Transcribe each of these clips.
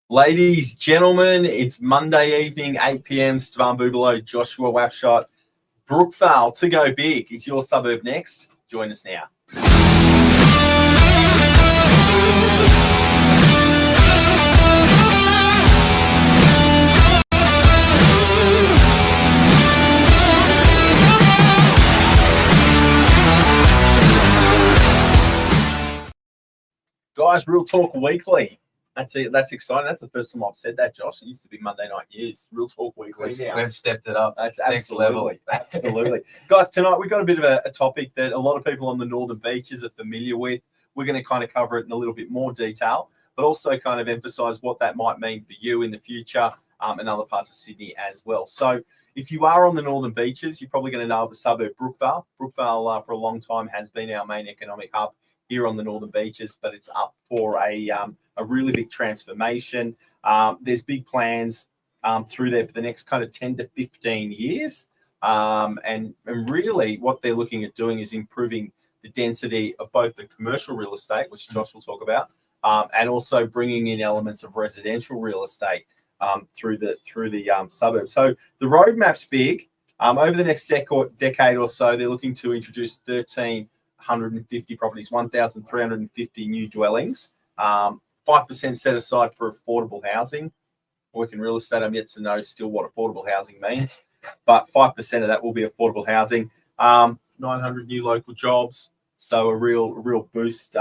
Ladies, gentlemen, it's Monday evening, 8 p.m. Stefan Bubalo, Joshua Wapshot, Brookvale to go big. It's your Suburb Next. Join us now. Guys, Real Talk Weekly. That's it. That's exciting. That's the first time I've said that, Josh. It used to be Monday night news. Real Talk Weekly. We've stepped it up. That's next level. Absolutely. Guys, tonight we've got a bit of a topic that a lot of people on the Northern Beaches are familiar with. We're going to kind of cover it in a little bit more detail, but also kind of emphasize what that might mean for you in the future and other parts of Sydney as well. So if you are on the Northern Beaches, you're probably going to know of the suburb Brookvale. Brookvale for a long time has been our main economic hub here on the Northern Beaches, but it's up for a really big transformation. There's big plans through there for the next kind of 10 to 15 years. And really what they're looking at doing is improving the density of both the commercial real estate, which Josh will talk about, and also bringing in elements of residential real estate through the suburbs. So the roadmap's big. Over the next decade or so, they're looking to introduce 1,350 properties, 1,350 new dwellings, 5% set aside for affordable housing. Work in real estate, I'm yet to know still what affordable housing means, but 5% of that will be affordable housing. 900 new local jobs, so a real boost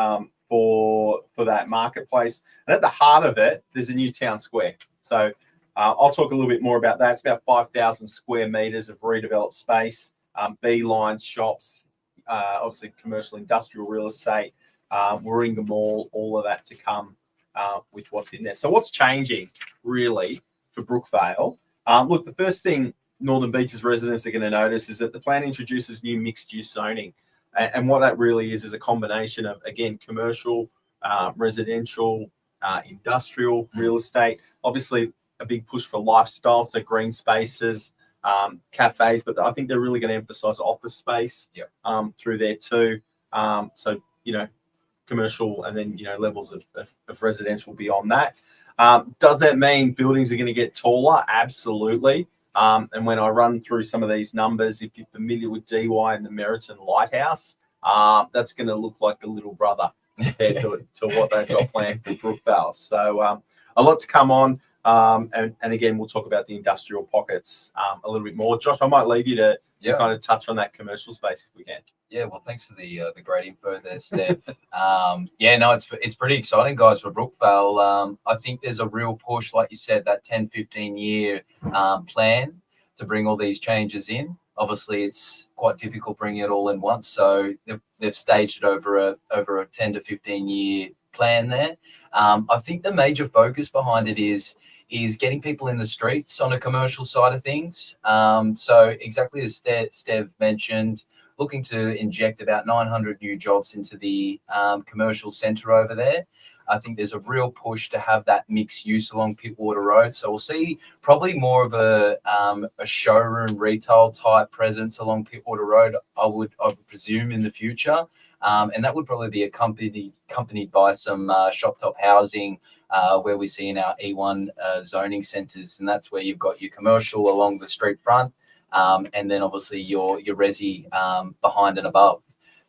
for that marketplace. And at the heart of it, there's a new town square. So I'll talk a little bit more about that. It's about 5,000 square meters of redeveloped space, beelines, shops, obviously commercial industrial real estate, Warringah Mall, all of that to come with what's in there. So what's changing really for Brookvale? Look, the first thing Northern Beaches residents are going to notice is that the plan introduces new mixed-use zoning. And what that really is a combination of, again, commercial, residential, industrial real estate. Obviously, a big push for lifestyle, so green spaces, cafes, but I think they're really going to emphasize office space through there too. So, commercial and then, levels of residential beyond that. Does that mean buildings are going to get taller? Absolutely. And when I run through some of these numbers, if you're familiar with DY and the Meriton Lighthouse, that's going to look like the little brother compared to what they've got planned for Brookvale. So a lot to come on. And again, we'll talk about the industrial pockets a little bit more. Josh, I might leave you to kind of touch on that commercial space if we can. Yeah, well, thanks for the great info there, Steph. It's pretty exciting, guys, for Brookvale. I think there's a real push, like you said, that 10, 15-year plan to bring all these changes in. Obviously, it's quite difficult bringing it all in once, so they've staged it over a 10 to 15-year plan there. I think the major focus behind it is getting people in the streets on a commercial side of things. So exactly as Steph mentioned, looking to inject about 900 new jobs into the commercial centre over there. I think there's a real push to have that mixed use along Pittwater Road. So we'll see probably more of a showroom retail type presence along Pittwater Road, I would presume, in the future. And that would probably be accompanied by some shop top housing where we see in our E1 zoning centres. And that's where you've got your commercial along the street front, and then obviously your resi behind and above.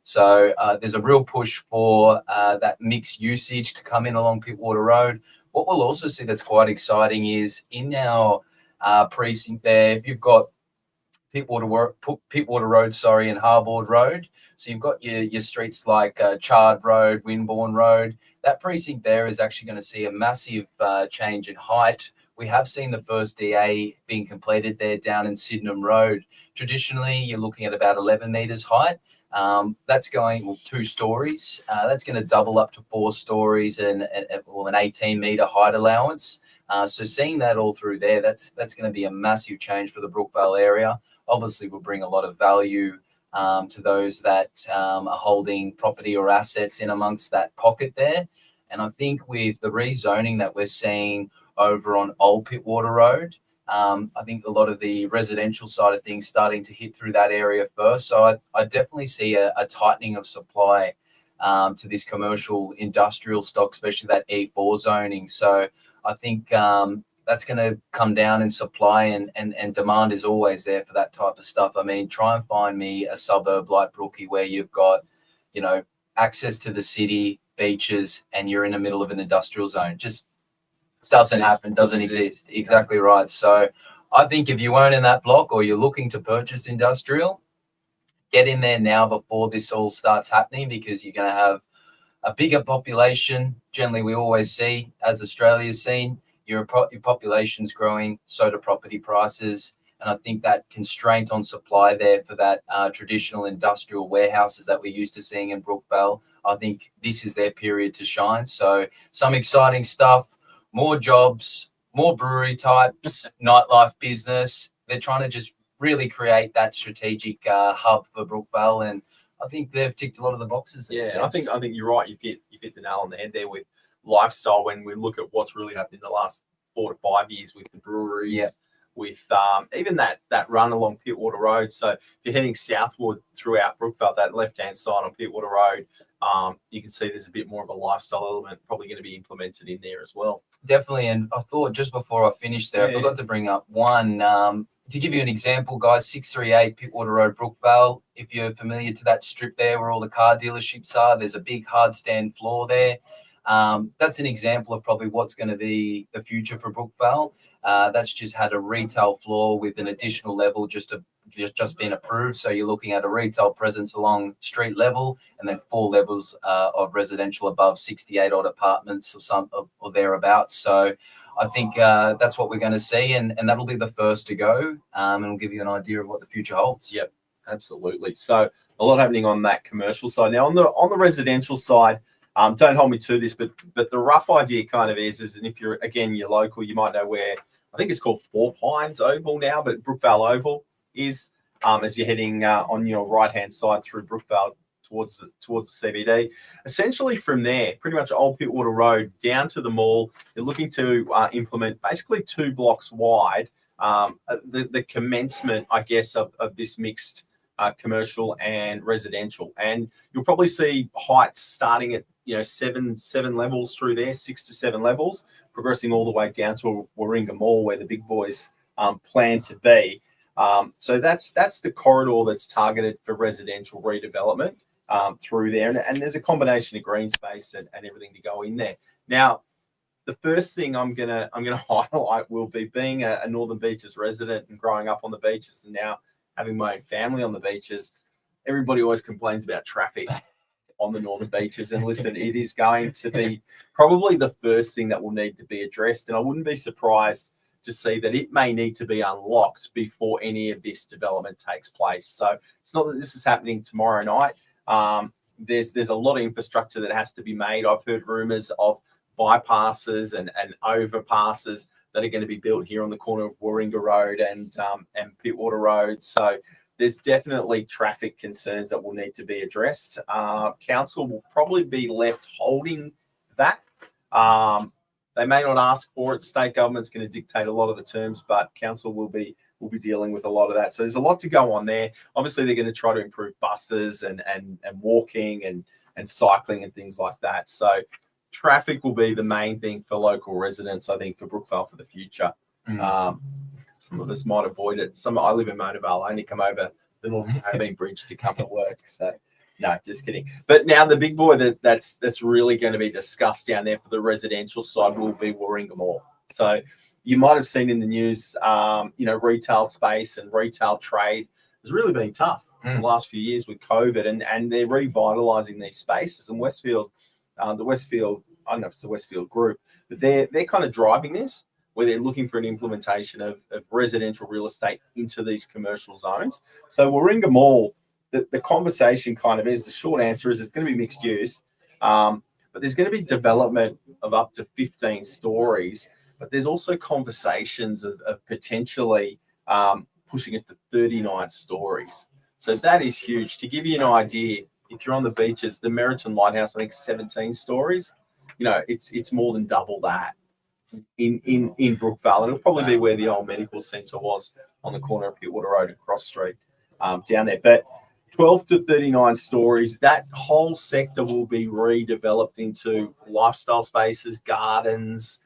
So there's a real push for that mixed usage to come in along Pittwater Road. What we'll also see that's quite exciting is in our precinct there, if you've got Pittwater Road, and Harbord Road. So you've got your streets like Chard Road, Winbourne Road. That precinct there is actually going to see a massive change in height. We have seen the first DA being completed there down in Sydenham Road. Traditionally, you're looking at about 11 metres height. That's going 2 stories. That's going to double up to 4 stories and an 18-metre height allowance. So seeing that all through there, that's going to be a massive change for the Brookvale area. Obviously, will bring a lot of value to those that are holding property or assets in amongst that pocket there. And I think with the rezoning that we're seeing over on Old Pittwater Road, I think a lot of the residential side of things starting to hit through that area first. So I definitely see a tightening of supply to this commercial industrial stock, especially that E4 zoning. So I think that's going to come down in supply, and demand is always there for that type of stuff. I mean, try and find me a suburb like Brookie where you've got, you know, access to the city, beaches, and you're in the middle of an industrial zone. Just doesn't happen, doesn't exist. Exactly right. So I think if you own in that block or you're looking to purchase industrial, get in there now before this all starts happening, because you're going to have a bigger population. Generally, we always see, as Australia's seen, your population's growing, so do property prices. And I think that constraint on supply there for that traditional industrial warehouses that we're used to seeing in Brookvale, I think this is their period to shine. So some exciting stuff, more jobs, more brewery types, nightlife business. They're trying to just really create that strategic hub for Brookvale, and I think they've ticked a lot of the boxes. Yeah, I think you're right. You hit the nail on the head there with lifestyle. When we look at what's really happened in the last 4 to 5 years with the breweries, with even that run along Pittwater Road. So if you're heading southward throughout Brookvale, that left-hand side on Pittwater Road, you can see there's a bit more of a lifestyle element probably going to be implemented in there as well. Definitely. And I thought just before I finished there, I forgot to bring up one. To give you an example, guys, 638 Pittwater Road, Brookvale. If you're familiar to that strip there where all the car dealerships are, there's a big hard stand floor there. That's an example of probably what's going to be the future for Brookvale. That's just had a retail floor with an additional level just been approved. So you're looking at a retail presence along street level, and then 4 levels of residential above 68 odd apartments or thereabouts. So I think that's what we're going to see, and that'll be the first to go, and it'll give you an idea of what the future holds. Yep, absolutely. So a lot happening on that commercial side. Now on the residential side, don't hold me to this, but the rough idea kind of is, and if you're local, you might know where, I think it's called Four Pines Oval now, but Brookvale Oval is as you're heading on your right-hand side through Brookvale towards the CBD. Essentially from there, pretty much Old Pittwater Road down to the mall, they're looking to implement basically 2 blocks wide the commencement, I guess, of this mixed commercial and residential. And you'll probably see heights starting at 7 levels through there, 6 to 7 levels, progressing all the way down to Warringah Mall where the big boys plan to be. So that's the corridor that's targeted for residential redevelopment through there, and there's a combination of green space and everything to go in there. Now, the first thing I'm gonna highlight will be being a Northern Beaches resident and growing up on the beaches, and now having my own family on the beaches. Everybody always complains about traffic on the Northern Beaches, and listen, it is going to be probably the first thing that will need to be addressed, and I wouldn't be surprised to see that it may need to be unlocked before any of this development takes place. So it's not that this is happening tomorrow night. There's a lot of infrastructure that has to be made. I've heard rumors of bypasses and overpasses that are going to be built here on the corner of Warringah Road and Pittwater Road. So there's definitely traffic concerns that will need to be addressed. Council will probably be left holding that. They may not ask for it. State government's going to dictate a lot of the terms, but council will be dealing with a lot of that. So there's a lot to go on there. Obviously, they're going to try to improve buses and walking and cycling and things like that. So traffic will be the main thing for local residents, I think, for Brookvale for the future. Some of us might avoid it. I live in Monavale. I only come over the North Caribbean Bridge to come to work. So no, just kidding. But now the big boy that's really going to be discussed down there for the residential side will be Warringah Mall. So you might have seen in the news, retail space and retail trade has really been tough in the last few years with COVID, and they're revitalising these spaces. And Westfield, the Westfield, I don't know if it's the Westfield group, but they're kind of driving this, where they're looking for an implementation of residential real estate into these commercial zones. So Warringah Mall, the conversation kind of is, the short answer is it's going to be mixed use, but there's going to be development of up to 15 stories, but there's also conversations of potentially pushing it to 39 stories. So that is huge. To give you an idea, if you're on the beaches, the Meriton Lighthouse, I think 17 stories, it's more than double that in Brookvale, and it'll probably be where the old medical centre was on the corner of Pittwater Road and Cross Street down there. But 12 to 39 stories, that whole sector will be redeveloped into lifestyle spaces, gardens,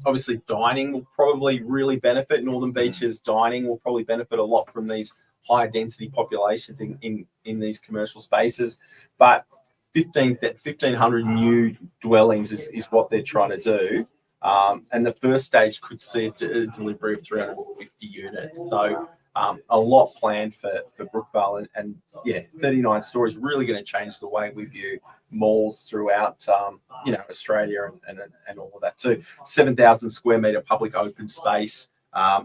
Obviously, dining will probably really benefit. Northern Beaches dining will probably benefit a lot from these higher density populations in these commercial spaces. But 1,500 new dwellings is what they're trying to do. And the first stage could see a delivery of 350 units. So a lot planned for Brookvale. And yeah, 39 stories really going to change the way we view malls throughout, Australia and all of that too. 7,000 square metre public open space,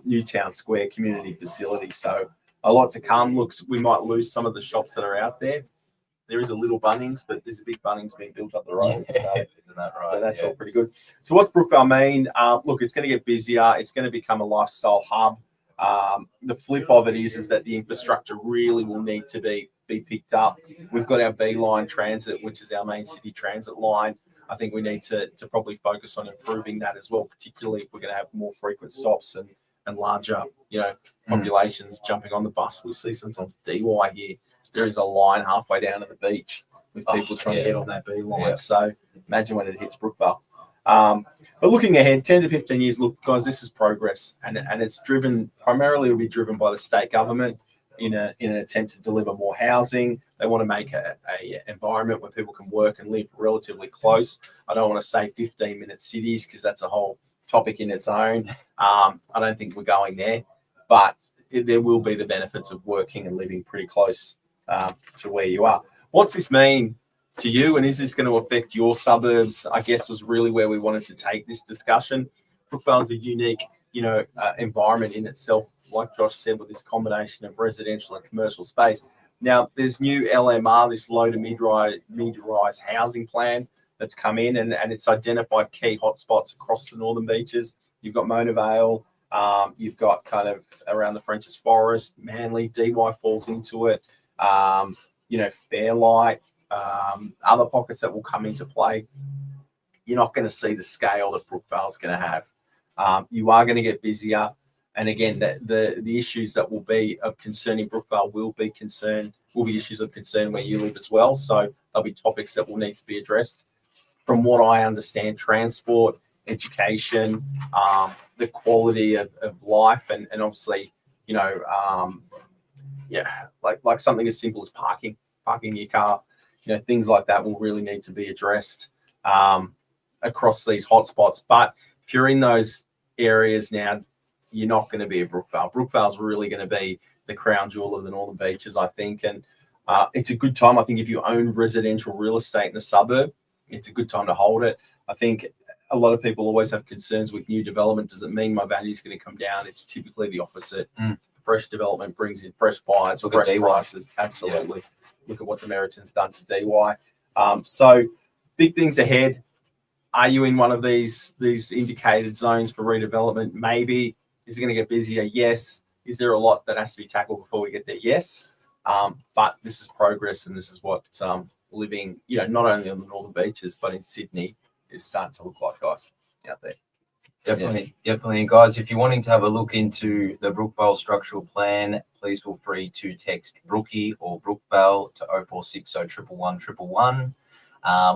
Newtown Square community facility. So a lot to come. Looks, we might lose some of the shops that are out there. There is a little Bunnings, but there's a big Bunnings being built up the road. Yeah, isn't that right? So that's all pretty good. So what's Brookvale mean? Look, it's going to get busier. It's going to become a lifestyle hub. The flip of it is that the infrastructure really will need to be picked up. We've got our B line transit, which is our main city transit line. I think we need to probably focus on improving that as well, particularly if we're going to have more frequent stops and larger, populations jumping on the bus. We see sometimes DY here. There is a line halfway down to the beach with people trying to get on that B line. Yeah. So imagine when it hits Brookvale. But looking ahead, 10 to 15 years, look, guys, this is progress. And it's driven, primarily will be driven by the state government in an attempt to deliver more housing. They want to make a environment where people can work and live relatively close. I don't want to say 15-minute cities because that's a whole topic in its own. I don't think we're going there. But there will be the benefits of working and living pretty close to where you are. What's this mean to you, and is this going to affect your suburbs? I guess was really where we wanted to take this discussion. Brookvale is a unique, environment in itself, like Josh said, with this combination of residential and commercial space. Now, there's new LMR, this low to mid-rise housing plan that's come in, and it's identified key hotspots across the Northern Beaches. You've got Mona Vale, you've got kind of around the French's Forest, Manly, DY falls into it. Fairlight, other pockets that will come into play. You're not going to see the scale that Brookvale's going to have. You are going to get busier. And again, the issues that will be of concern in Brookvale will be issues of concern where you live as well. So there'll be topics that will need to be addressed. From what I understand, transport, education, the quality of life, and obviously, like something as simple as parking your car, things like that will really need to be addressed across these hotspots. But if you're in those areas now, you're not going to be a Brookvale. Brookvale's really going to be the crown jewel of the Northern Beaches, I think. And it's a good time. I think if you own residential real estate in the suburb, it's a good time to hold it. I think a lot of people always have concerns with new development. Does it mean my value is going to come down? It's typically the opposite. Fresh development brings in fresh buyers, fresh prices. Absolutely. Yeah. Look at what the Meriton's done to DY. So big things ahead. Are you in one of these indicated zones for redevelopment? Maybe. Is it going to get busier? Yes. Is there a lot that has to be tackled before we get there? Yes. But this is progress, and this is what living, not only on the Northern Beaches, but in Sydney is starting to look like, guys, out there. Definitely. Guys, if you're wanting to have a look into the Brookvale structural plan, please feel free to text Brookie or Brookvale to 0460 111 111.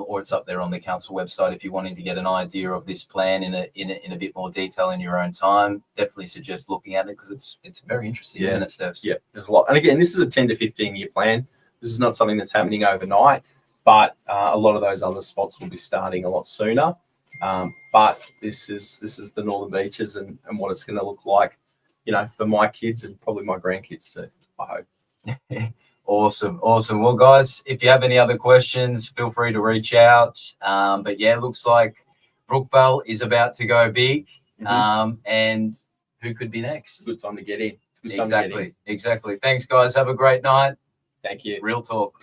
Or it's up there on the council website if you're wanting to get an idea of this plan in a bit more detail in your own time. Definitely suggest looking at it because it's very interesting, isn't it, Stephs? Yeah, there's a lot. And again, this is a 10 to 15 year plan. This is not something that's happening overnight, but a lot of those other spots will be starting a lot sooner. But this is the Northern Beaches and what it's going to look like, for my kids and probably my grandkids too, I hope. Awesome. Well, guys, if you have any other questions, feel free to reach out. But yeah, it looks like Brookvale is about to go big. And who could be next? It's a good time to get in. Exactly. Thanks, guys. Have a great night. Thank you. Real talk.